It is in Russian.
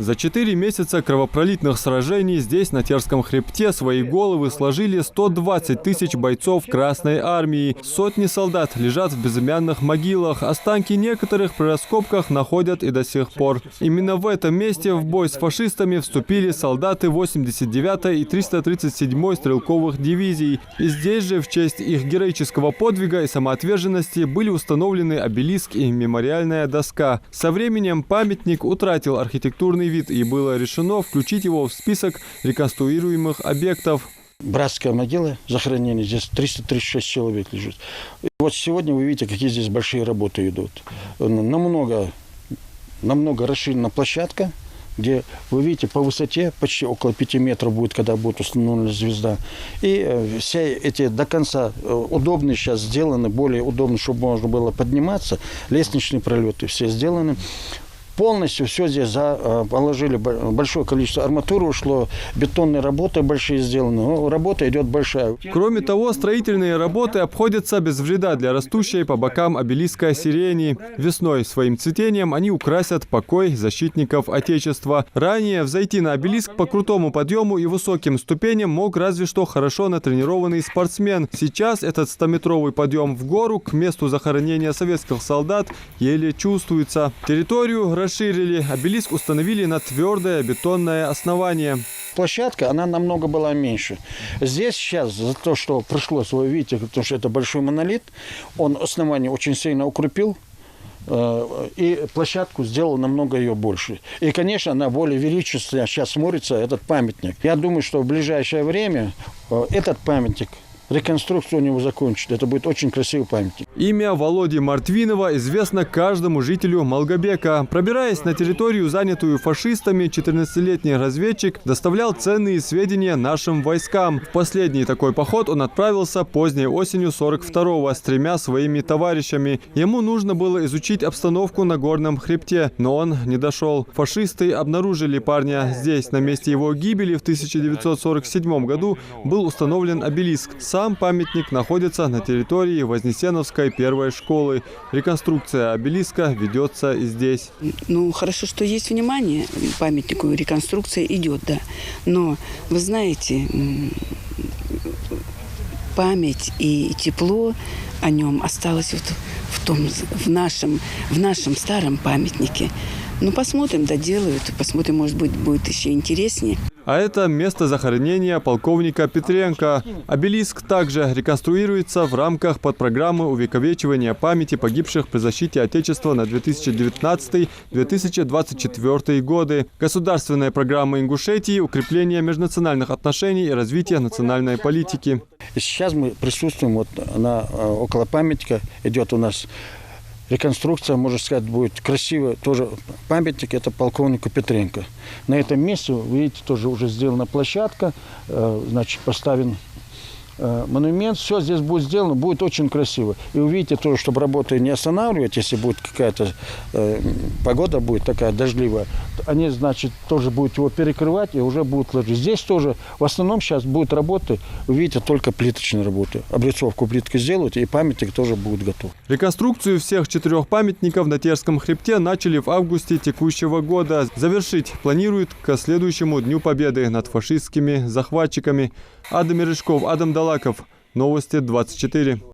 За 4 месяца кровопролитных сражений здесь, на Терском хребте, свои головы сложили 120 тысяч бойцов Красной армии. Сотни солдат лежат в безымянных могилах. Останки некоторых при раскопках находят и до сих пор. Именно в этом месте в бой с фашистами вступили солдаты 89-й и 337-й стрелковых дивизий. И здесь же в честь их героического подвига и самоотверженности были установлены обелиск и мемориальная доска. Со временем памятник утратил архитектурный вид, и было решено включить его в список реконструируемых объектов. Братская могила захоронения, здесь 336 человек лежит. И вот сегодня вы видите, какие здесь большие работы идут. Намного расширена площадка, где, вы видите, по высоте почти около 5 метров будет, когда будет установлена звезда. И все эти до конца удобные сейчас сделаны, более удобно, чтобы можно было подниматься. Лестничные пролеты все сделаны. Полностью все здесь положили, большое количество арматуры ушло, бетонные работы большие сделаны, но работа идет большая. Кроме того, строительные работы обходятся без вреда для растущей по бокам обелиска сирени. Весной своим цветением они украсят покой защитников Отечества. Ранее взойти на обелиск по крутому подъему и высоким ступеням мог разве что хорошо натренированный спортсмен. Сейчас этот 100-метровый подъем в гору к месту захоронения советских солдат еле чувствуется. Территорию расширили, обелиск установили на твердое бетонное основание. Площадка, она намного была меньше. Здесь сейчас, за то, что пришлось, вы видите, потому что это большой монолит, он основание очень сильно укрепил, и площадку сделал намного ее больше. И, конечно, она более величественно сейчас смотрится, этот памятник. Я думаю, что в ближайшее время этот памятник, реконструкцию у него закончат. Это будет очень красивый памятник. Имя Володи Мартвинова известно каждому жителю Малгобека. Пробираясь на территорию, занятую фашистами, 14-летний разведчик доставлял ценные сведения нашим войскам. В последний такой поход он отправился поздней осенью 42-го с 3 своими товарищами. Ему нужно было изучить обстановку на горном хребте, но он не дошел. Фашисты обнаружили парня здесь. На месте его гибели в 1947 году был установлен обелиск. Сам памятник находится на территории Вознесеновской первой школы. Реконструкция обелиска ведется и здесь. Ну, хорошо, что есть внимание к памятнику, реконструкция идет, да. Но, вы знаете, память и тепло о нем осталось в нашем старом памятнике. Ну, посмотрим, доделают, посмотрим, может быть, будет еще интереснее. А это место захоронения полковника Петренко. Обелиск также реконструируется в рамках подпрограммы увековечивания памяти погибших при защите Отечества на 2019-2024 годы. Государственная программа Ингушетии, укрепление межнациональных отношений и развитие национальной политики. Сейчас мы присутствуем около памятника, идет у нас реконструкция, можно сказать, будет красивая. Тоже памятник, это полковнику Петренко. На этом месте, вы видите, тоже уже сделана площадка, значит, поставлен монумент. Все здесь будет сделано, будет очень красиво. И увидите тоже, чтобы работы не останавливать, если будет какая-то погода будет такая дождливая, они, значит, тоже будут его перекрывать и уже будут ложить. Здесь тоже в основном сейчас будут работы, вы видите, только плиточные работы. Облицовку плитки сделают, и памятник тоже будет готов. Реконструкцию всех 4 памятников на Терском хребте начали в августе текущего года. Завершить планируют к следующему Дню Победы над фашистскими захватчиками. Адам Мережков, Адам Далаков. Новости 24.